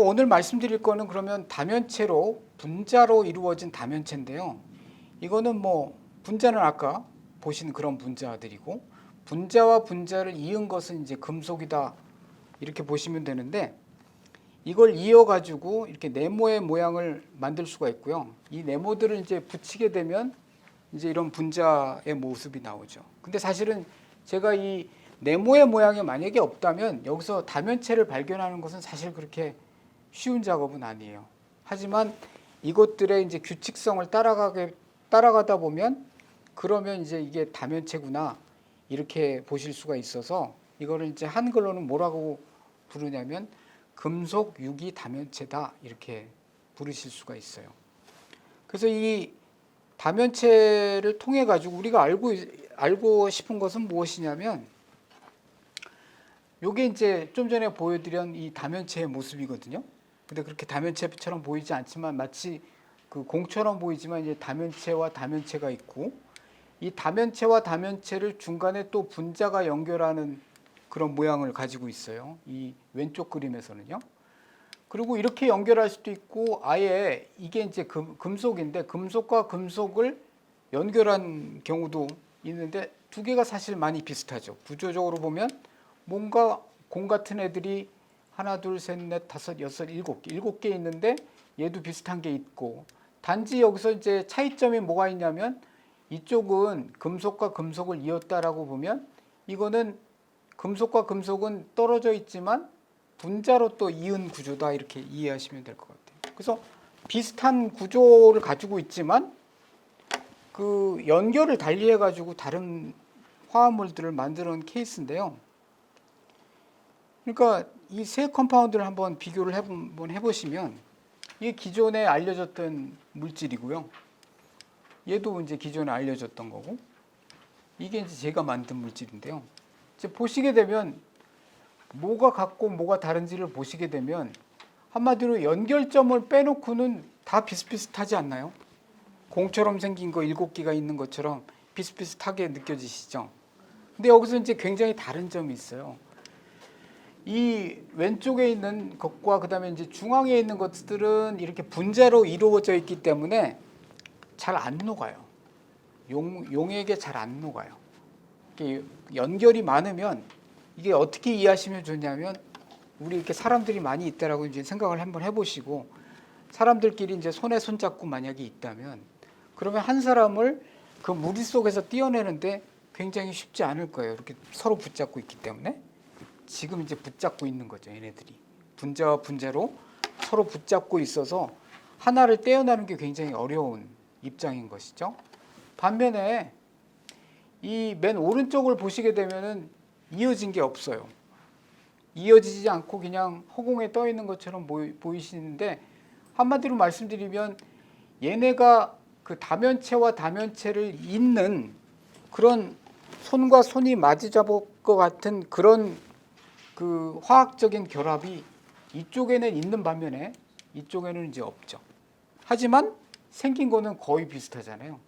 제가 오늘 말씀드릴 거는 그러면 다면체로 분자로 이루어진 다면체인데요. 이거는 뭐 분자는 아까 보신 그런 분자들이고 분자와 분자를 이은 것은 이제 금속이다 이렇게 보시면 되는데 이걸 이어 가지고 이렇게 네모의 모양을 만들 수가 있고요. 이 네모들을 이제 붙이게 되면 이제 이런 분자의 모습이 나오죠. 근데 사실은 제가 이 네모의 모양이 만약에 없다면 여기서 다면체를 발견하는 것은 사실 그렇게 쉬운 작업은 아니에요. 하지만 이것들의 이제 규칙성을 따라가다 보면 그러면 이제 이게 다면체구나 이렇게 보실 수가 있어서 이거를 이제 한글로는 뭐라고 부르냐면 금속 유기 다면체다 이렇게 부르실 수가 있어요. 그래서 이 다면체를 통해 가지고 우리가 알고 싶은 것은 무엇이냐면 요게 이제 좀 전에 보여드린 이 다면체의 모습이거든요. 근데 그렇게 다면체처럼 보이지 않지만 마치 그 공처럼 보이지만 이제 다면체와 다면체가 있고 이 다면체와 다면체를 중간에 또 분자가 연결하는 그런 모양을 가지고 있어요. 이 왼쪽 그림에서는요. 그리고 이렇게 연결할 수도 있고 아예 이게 이제 금속인데 금속과 금속을 연결한 경우도 있는데 두 개가 사실 많이 비슷하죠. 구조적으로 보면 뭔가 공 같은 애들이 하나, 둘, 셋, 넷, 다섯, 여섯, 일곱 개 있는데 얘도 비슷한 게 있고 단지 여기서 이제 차이점이 뭐가 있냐면 이쪽은 금속과 금속을 이었다라고 보면 이거는 금속과 금속은 떨어져 있지만 분자로 또 이은 구조다 이렇게 이해하시면 될 것 같아요. 그래서 비슷한 구조를 가지고 있지만 그 연결을 달리해 가지고 다른 화합물들을 만드는 케이스인데요. 그러니까 이 세 컴파운드를 한번 비교를 한번 해보시면 이게 기존에 알려졌던 물질이고요. 얘도 이제 기존에 알려졌던 거고 이게 이제 제가 만든 물질인데요. 이제 보시게 되면 뭐가 같고 뭐가 다른지를 보시게 되면 한마디로 연결점을 빼놓고는 다 비슷비슷하지 않나요? 공처럼 생긴 거 7개가 있는 것처럼 비슷비슷하게 느껴지시죠? 근데 여기서 이제 굉장히 다른 점이 있어요. 이 왼쪽에 있는 것과 그다음에 이제 중앙에 있는 것들은 이렇게 분자로 이루어져 있기 때문에 잘 안 녹아요. 용액에 잘 안 녹아요. 연결이 많으면 이게 어떻게 이해하시면 좋냐면 우리 이렇게 사람들이 많이 있다라고 이제 생각을 한번 해보시고 사람들끼리 이제 손에 손 잡고 만약에 있다면 그러면 한 사람을 그 무리 속에서 떼어내는데 굉장히 쉽지 않을 거예요. 이렇게 서로 붙잡고 있기 때문에 지금 이제 붙잡고 있는 거죠. 얘네들이 분자와 분자로 서로 붙잡고 있어서 하나를 떼어내는 게 굉장히 어려운 입장인 것이죠. 반면에 이 맨 오른쪽을 보시게 되면은 이어진 게 없어요. 이어지지 않고 그냥 허공에 떠 있는 것처럼 보이시는데 한마디로 말씀드리면 얘네가 그 다면체와 다면체를 잇는 그런 손과 손이 마주잡을 것 같은 그런 그 화학적인 결합이 이쪽에는 있는 반면에 이쪽에는 이제 없죠. 하지만 생긴 거는 거의 비슷하잖아요.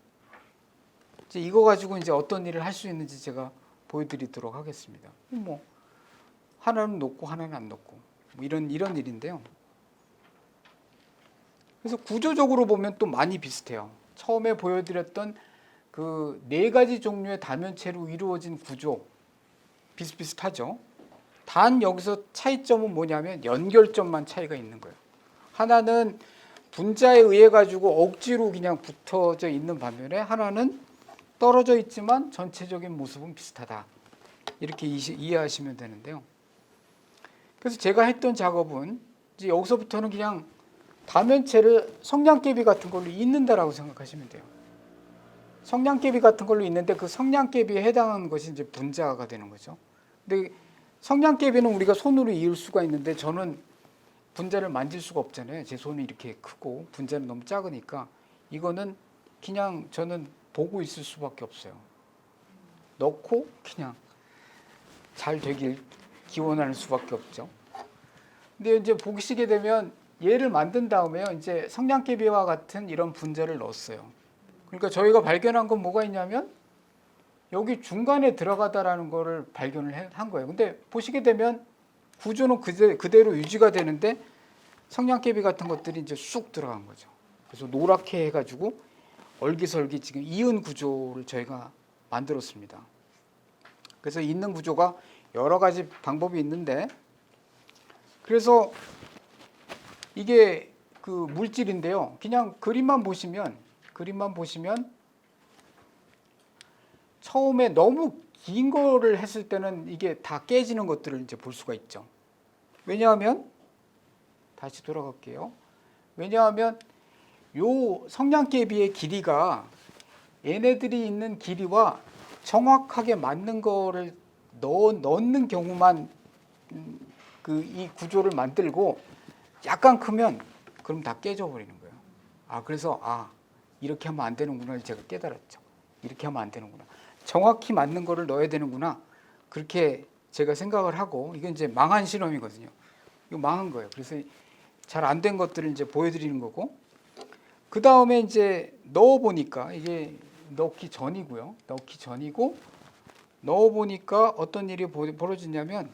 이제 이거 가지고 이제 어떤 일을 할 수 있는지 제가 보여드리도록 하겠습니다. 뭐 하나는 녹고 하나는 안 녹고 뭐 이런 일인데요. 그래서 구조적으로 보면 또 많이 비슷해요. 처음에 보여드렸던 그 네 가지 종류의 다면체로 이루어진 구조 비슷비슷하죠. 단 여기서 차이점은 뭐냐면 연결점만 차이가 있는 거예요. 하나는 분자에 의해 가지고 억지로 그냥 붙어져 있는 반면에 하나는 떨어져 있지만 전체적인 모습은 비슷하다. 이렇게 이해하시면 되는데요. 그래서 제가 했던 작업은 이제 여기서부터는 그냥 다면체를 성냥개비 같은 걸로 잇는다라고 생각하시면 돼요. 성냥개비 같은 걸로 잇는데 그 성냥개비에 해당하는 것이 이제 분자가 되는 거죠. 근데 성냥개비는 우리가 손으로 이을 수가 있는데 저는 분자를 만질 수가 없잖아요. 제 손이 이렇게 크고 분자는 너무 작으니까 이거는 그냥 저는 보고 있을 수밖에 없어요. 넣고 그냥 잘 되길 기원할 수밖에 없죠. 근데 이제 보시게 되면 얘를 만든 다음에요. 이제 성냥개비와 같은 이런 분자를 넣었어요. 그러니까 저희가 발견한 건 뭐가 있냐면 여기 중간에 들어가다라는 거를 발견을 한 거예요. 근데 보시게 되면 구조는 그대로 유지가 되는데 성냥개비 같은 것들이 이제 쑥 들어간 거죠. 그래서 노랗게 해가지고 얼기설기 지금 이은 구조를 저희가 만들었습니다. 그래서 있는 구조가 여러 가지 방법이 있는데, 그래서 이게 그 물질인데요. 그냥 그림만 보시면 처음에 너무 긴 거를 했을 때는 이게 다 깨지는 것들을 이제 볼 수가 있죠. 왜냐하면 다시 돌아갈게요. 왜냐하면 요 성냥개비의 길이가 얘네들이 있는 길이와 정확하게 맞는 거를 넣는 경우만 그 이 구조를 만들고, 약간 크면 그럼 다 깨져 버리는 거예요. 그래서 이렇게 하면 안 되는구나 제가 깨달았죠. 이렇게 하면 안 되는구나. 정확히 맞는 거를 넣어야 되는구나. 그렇게 제가 생각을 하고, 이건 이제 망한 실험이거든요. 이거 망한 거예요. 그래서 잘 안 된 것들을 이제 보여드리는 거고, 그 다음에 이제 넣어 보니까 이게 넣기 전이고요. 넣기 전이고, 넣어 보니까 어떤 일이 벌어지냐면,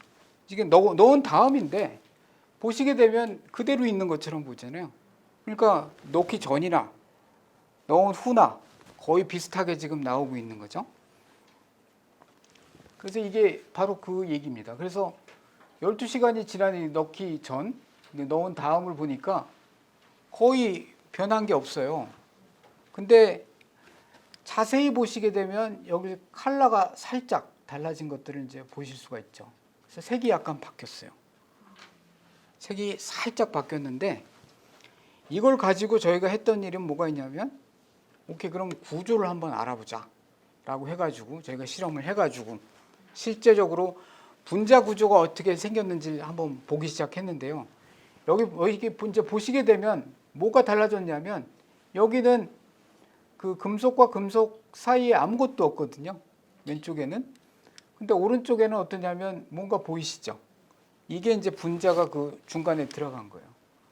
이게 넣은 다음인데 보시게 되면 그대로 있는 것처럼 보이잖아요. 그러니까 넣기 전이나 넣은 후나 거의 비슷하게 지금 나오고 있는 거죠. 그래서 이게 바로 그 얘기입니다. 그래서 12시간이 지난 넣기 전, 넣은 다음을 보니까 거의 변한 게 없어요. 근데 자세히 보시게 되면 여기 컬러가 살짝 달라진 것들을 이제 보실 수가 있죠. 그래서 색이 약간 바뀌었어요. 색이 살짝 바뀌었는데, 이걸 가지고 저희가 했던 일은 뭐가 있냐면, 오케이, 그럼 구조를 한번 알아보자 라고 해가지고 저희가 실험을 해가지고 실제적으로 분자 구조가 어떻게 생겼는지 한번 보기 시작했는데요. 여기 이제 보시게 되면 뭐가 달라졌냐면, 여기는 그 금속과 금속 사이에 아무것도 없거든요. 왼쪽에는. 근데 오른쪽에는 어떠냐면 뭔가 보이시죠? 이게 이제 분자가 그 중간에 들어간 거예요.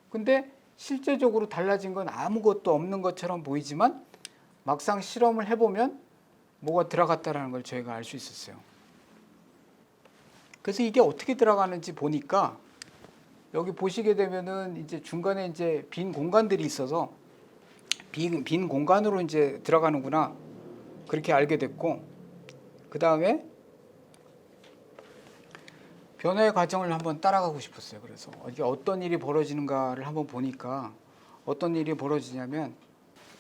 근데 실제적으로 달라진 건 아무것도 없는 것처럼 보이지만, 막상 실험을 해보면 뭐가 들어갔다라는 걸 저희가 알 수 있었어요. 그래서 이게 어떻게 들어가는지 보니까, 여기 보시게 되면은 이제 중간에 이제 빈 공간들이 있어서 빈 공간으로 이제 들어가는구나, 그렇게 알게 됐고, 그 다음에 변화의 과정을 한번 따라가고 싶었어요. 그래서 이게 어떤 일이 벌어지는가를 한번 보니까, 어떤 일이 벌어지냐면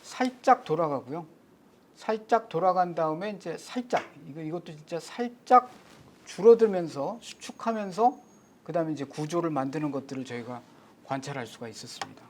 살짝 돌아가고요. 살짝 돌아간 다음에 이제 살짝, 이것도 진짜 살짝 줄어들면서 수축하면서, 그 다음에 이제 구조를 만드는 것들을 저희가 관찰할 수가 있었습니다.